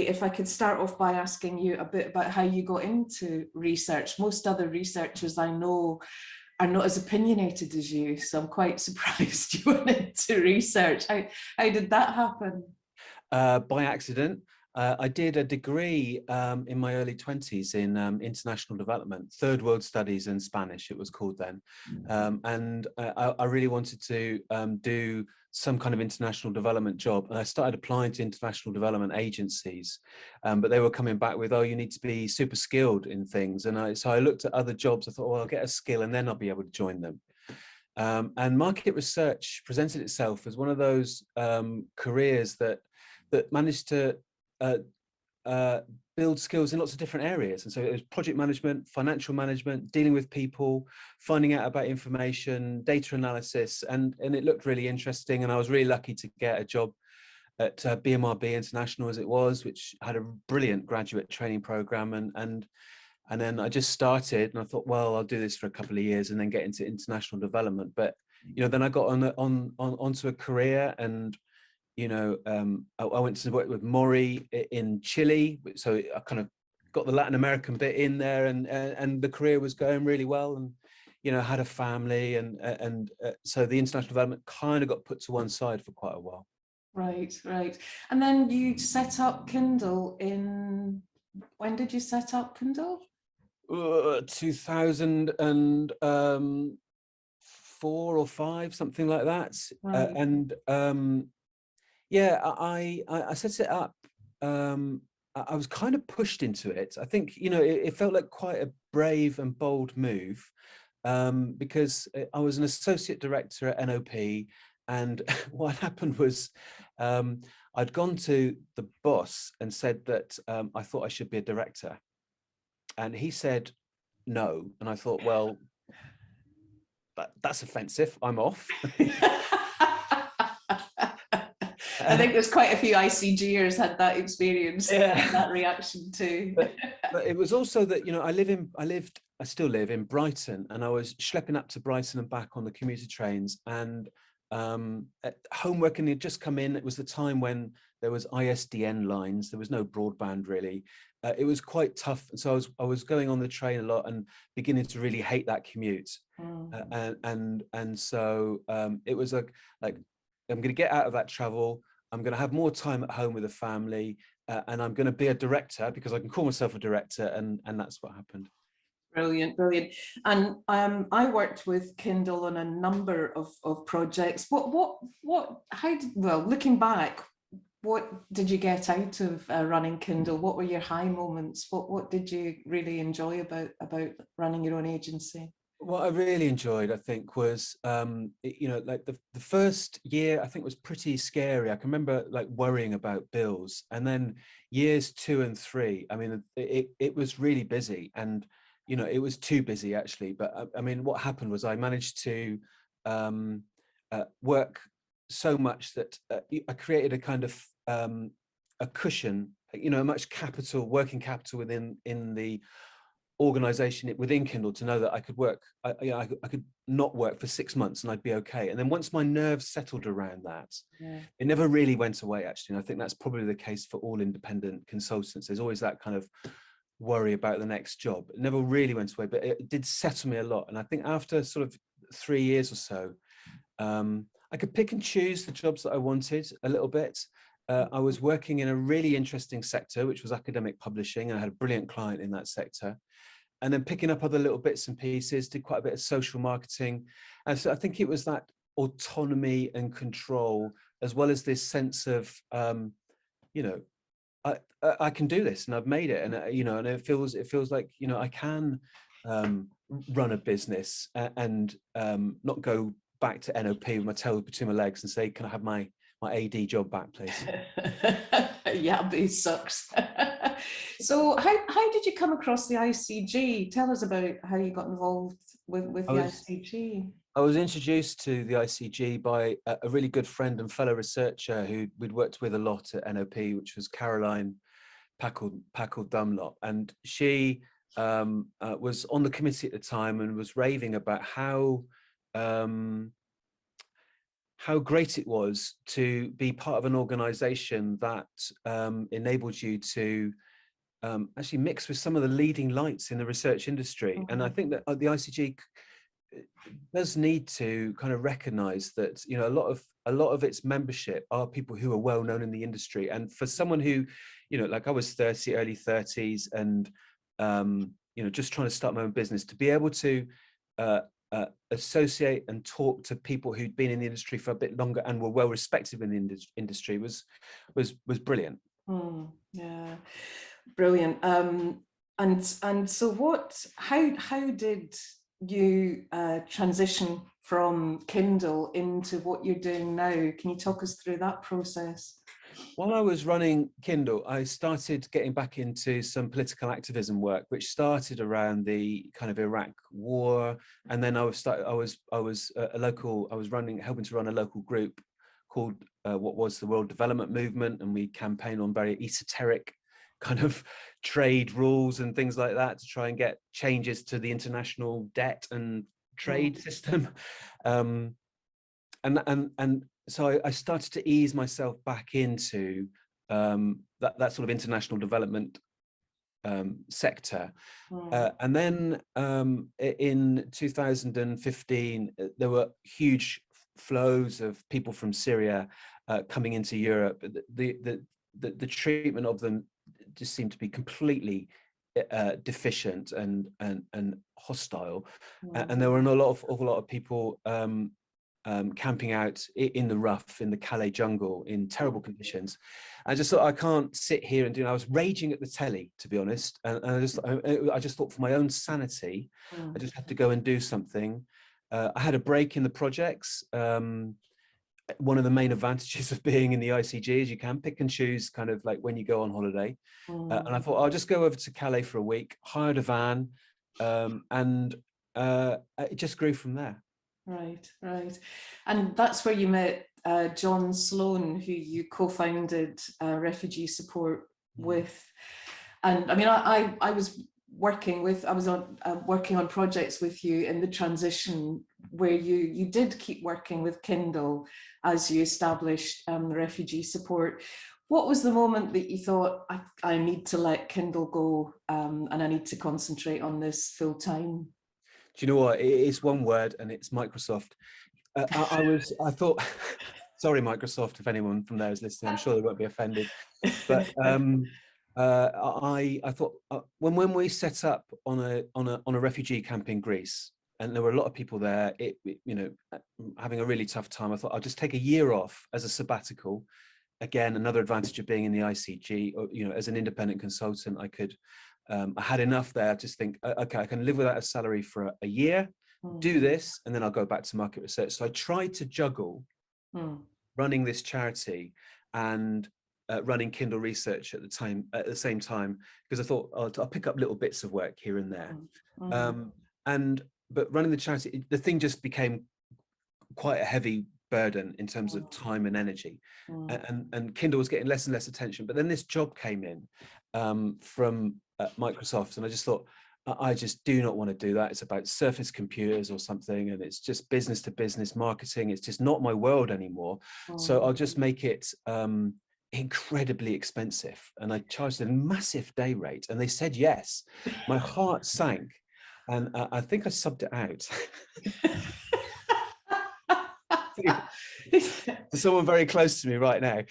if I could start off by asking you a bit about how you got into research. Most other researchers I know are not as opinionated as you, so I'm quite surprised you went into research. How did that happen? By accident. I did a degree in my early 20s in international development, third world studies and Spanish, it was called then. And I really wanted to do some kind of international development job. And I started applying to international development agencies, but they were coming back with, oh, you need to be super skilled in things. And so I looked at other jobs. I thought, well, I'll get a skill and then I'll be able to join them. And market research presented itself as one of those careers that managed to build skills in lots of different areas. And so it was project management, financial management, dealing with people, finding out about information, data analysis, and it looked really interesting. And I was really lucky to get a job at BMRB International, as it was, which had a brilliant graduate training program. And then I just started, and I thought, well, I'll do this for a couple of years and then get into international development. But then I got onto a career, and I went to work with Mori in Chile, so I kind of got the Latin American bit in there, and the career was going really well, and had a family, and so the international development kind of got put to one side for quite a while. Right. And then you set up Kindle when did you set up Kindle? 2004 or 5, something like that. Right. Yeah, I set it up. I was kind of pushed into it. I think, it felt like quite a brave and bold move, because I was an associate director at NOP, and what happened was I'd gone to the boss and said that I thought I should be a director. And he said no. And I thought, well, that's offensive. I'm off. I think there's quite a few ICGers had that experience, yeah. That reaction too. But it was also that, I still live in Brighton, and I was schlepping up to Brighton and back on the commuter trains, and homeworking had just come in. It was the time when there was ISDN lines. There was no broadband really. It was quite tough. And so I was going on the train a lot and beginning to really hate that commute. And so it was like I'm going to get out of that travel. I'm going to have more time at home with the family, and I'm going to be a director because I can call myself a director, and that's what happened. Brilliant. And I worked with Kindle on a number of projects. Looking back, what did you get out of running Kindle? What were your high moments? What did you really enjoy about running your own agency? What I really enjoyed, I think, was, like the first year, I think was pretty scary. I can remember like worrying about bills, and then years 2 and 3, I mean, it was really busy, and, it was too busy actually. But I mean, what happened was I managed to work so much that I created a kind of a cushion, much working capital in the organization within Kindle to know that I could work. I could not work for 6 months and I'd be okay. And then once my nerves settled around that, it never really went away actually. And I think that's probably the case for all independent consultants. There's always that kind of worry about the next job. It never really went away, but it did settle me a lot. And I think after sort of 3 years or so, I could pick and choose the jobs that I wanted a little bit. I was working in a really interesting sector, which was academic publishing, and I had a brilliant client in that sector. And then picking up other little bits and pieces, did quite a bit of social marketing. And so I think it was that autonomy and control, as well as this sense of, I can do this and I've made it. And, and it feels like, I can run a business and not go back to NOP with my tail between my legs and say, can I have my AD job back, please? Yeah, but it sucks. So how did you come across the ICG? Tell us about how you got involved with the ICG. I was introduced to the ICG by a really good friend and fellow researcher who we'd worked with a lot at NOP, which was Caroline Packle Dunlop. And she was on the committee at the time and was raving about how how great it was to be part of an organization that enabled you to actually mix with some of the leading lights in the research industry. And I think that the ICG does need to kind of recognize that, you know, a lot of its membership are people who are well known in the industry. And for someone who, you know, like I was 30, early 30s, and you know, just trying to start my own business, to be able to associate and talk to people who'd been in the industry for a bit longer and were well respected in the industry was brilliant. Yeah, brilliant. And so how did you transition from Kindle into what you're doing now? Can you talk us through that process? While I was running Kindle, I started getting back into some political activism work, which started around the kind of Iraq war, and then helping to run a local group called what was the World Development Movement, and we campaigned on very esoteric kind of trade rules and things like that to try and get changes to the international debt and trade system. So I started to ease myself back into that sort of international development sector. And then in 2015, there were huge flows of people from Syria coming into Europe. The treatment of them just seemed to be completely deficient and hostile. And there were an awful lot of people camping out in the rough, in the Calais jungle, in terrible conditions. I just thought, I can't sit here and do. I was raging at the telly, to be honest, and I just thought, for my own sanity, I just have to go and do something. I had a break in the projects. One of the main advantages of being in the ICG is you can pick and choose, kind of like when you go on holiday. And I thought, I'll just go over to Calais for a week, hired a van, and it just grew from there. Right. And that's where you met John Sloan, who you co-founded Refugee Support with. And I mean, I was working on projects with you in the transition, where you did keep working with Kindle as you established Refugee Support. What was the moment that you thought, I need to let Kindle go and I need to concentrate on this full time? Do you know what? It's one word, and it's Microsoft. I thought, sorry, Microsoft, if anyone from there is listening, I'm sure they won't be offended. But I thought when we set up on a refugee camp in Greece, and there were a lot of people there, you know, having a really tough time, I thought I'll just take a year off as a sabbatical. Again, another advantage of being in the ICG, or, you know, as an independent consultant, I could. I had enough there to think, okay, I can live without a salary for a year, do this, and then I'll go back to market research. So I tried to juggle running this charity and running Kindle Research at the same time, because I thought, I'll pick up little bits of work here and there. But running the charity, the thing just became quite a heavy burden in terms of time and energy, and Kindle was getting less and less attention. But then this job came in from Microsoft, and I just thought, I just do not want to do that. It's about Surface computers or something, and it's just business to business marketing. It's just not my world anymore. So I'll just make it incredibly expensive, and I charged a massive day rate, and they said yes. My heart sank, and I think I subbed it out. To someone very close to me right now.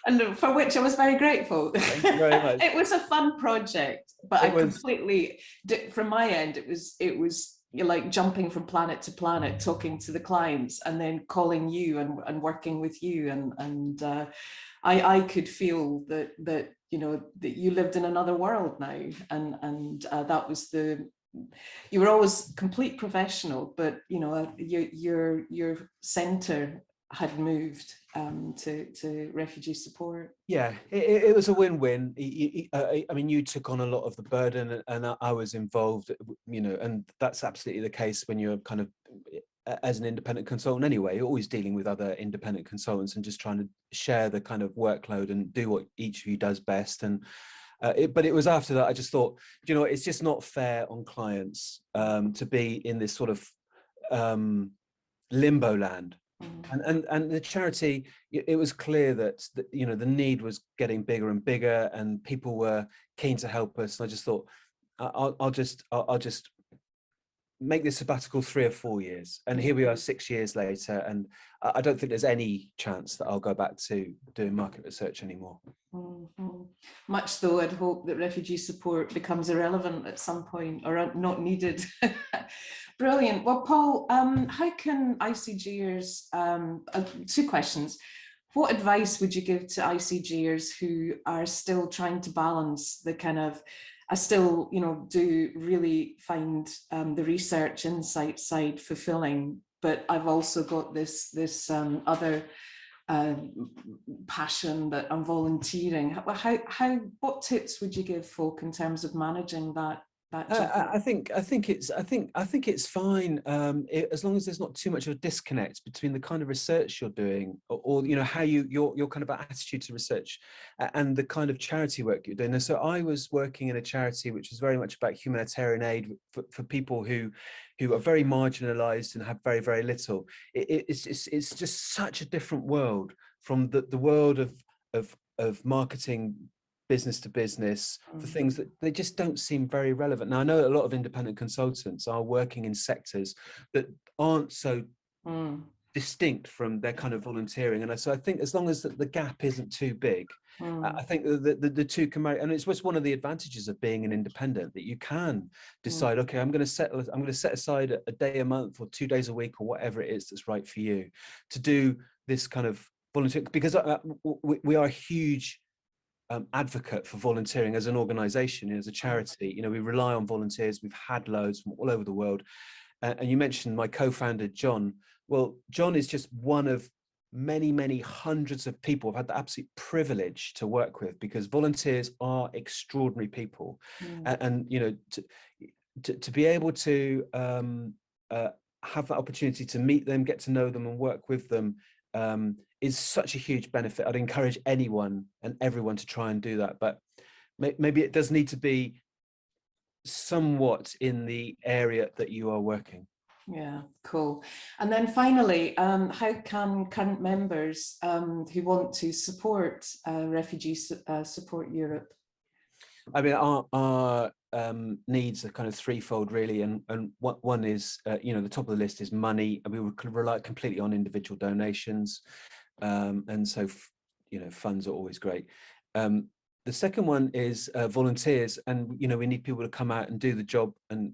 And for which I was very grateful. Thank you very much. It was a fun project, but completely, from my end, it was you're like jumping from planet to planet, talking to the clients, and then calling you and working with you, and I could feel that you know that you lived in another world now, and that was you were always complete professional, but you know your center had moved to refugee support. Yeah, it was a win-win. I mean, you took on a lot of the burden, and I was involved, you know, and that's absolutely the case when you're kind of, as an independent consultant anyway, you're always dealing with other independent consultants and just trying to share the kind of workload and do what each of you does best. And but it was after that I just thought, you know, it's just not fair on clients to be in this sort of limbo land. And the charity, it was clear that you know, the need was getting bigger and bigger, and people were keen to help us. And I just thought, I'll just make this sabbatical 3 or 4 years, and here we are 6 years later, and I don't think there's any chance that I'll go back to doing market research anymore. Much though I'd hope that refugee support becomes irrelevant at some point, or not needed. Brilliant. Well, Paul, how can ICGers, 2 questions. What advice would you give to ICGers who are still trying to balance the kind of, I still, you know, do really find the research insight side fulfilling, but I've also got this other passion that I'm volunteering. What tips would you give folk in terms of managing that? I think it's fine, as long as there's not too much of a disconnect between the kind of research you're doing, or you know, how your kind of attitude to research, and the kind of charity work you're doing. And so I was working in a charity which was very much about humanitarian aid for people who are very marginalized and have very, very little. It's just such a different world from the world of marketing, business to business, for things that they just don't seem very relevant. Now, I know a lot of independent consultants are working in sectors that aren't so distinct from their kind of volunteering, and so I think as long as the gap isn't too big, I think the two can marry. And it's what's one of the advantages of being an independent, that you can decide, okay, I'm going to set aside a day a month or 2 days a week or whatever it is that's right for you to do this kind of volunteer, because we are a huge advocate for volunteering as an organization, as a charity. You know, we rely on volunteers. We've had loads from all over the world. And you mentioned my co-founder, John. Well, John is just one of many, many hundreds of people I've had the absolute privilege to work with, because volunteers are extraordinary people. And you know, to be able to have that opportunity to meet them, get to know them and work with them, is such a huge benefit. I'd encourage anyone and everyone to try and do that, but maybe it does need to be somewhat in the area that you are working. Yeah, cool. And then finally, how can current members who want to support Refugee Support Europe? I mean, our needs are kind of threefold, really, and one is, you know, the top of the list is money, and we would rely completely on individual donations, and so you know, funds are always great. The second one is volunteers, and you know, we need people to come out and do the job, and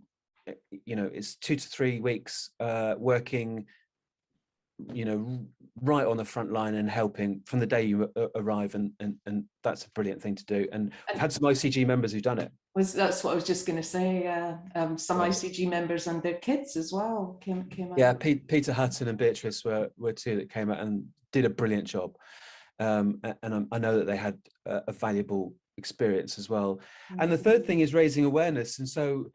you know, it's 2 to 3 weeks working, you know, right on the front line and helping from the day you arrive, and that's a brilliant thing to do. And I've had some ICG members who've done it. That's what I was just going to say. Some ICG members and their kids as well came out. Yeah, Peter Hutton and Beatrice were 2 that came out and did a brilliant job. And I know that they had a valuable experience as well. And the third thing is raising awareness. And so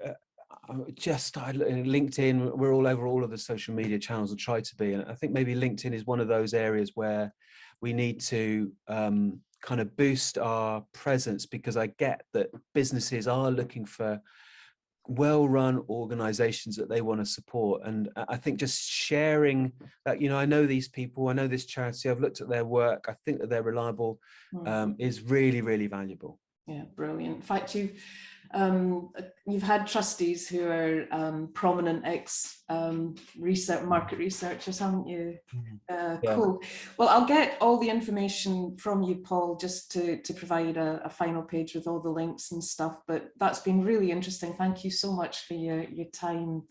I just started LinkedIn. We're all over all of the social media channels, and try to be. And I think maybe LinkedIn is one of those areas where we need to kind of boost our presence, because I get that businesses are looking for well-run organizations that they want to support. And I think just sharing that, you know, I know these people, I know this charity, I've looked at their work, I think that they're reliable, is really, really valuable. Yeah, brilliant. In fact, you've had trustees who are prominent market researchers, haven't you? Yeah. Cool. Well, I'll get all the information from you, Paul, just to provide a final page with all the links and stuff. But that's been really interesting. Thank you so much for your time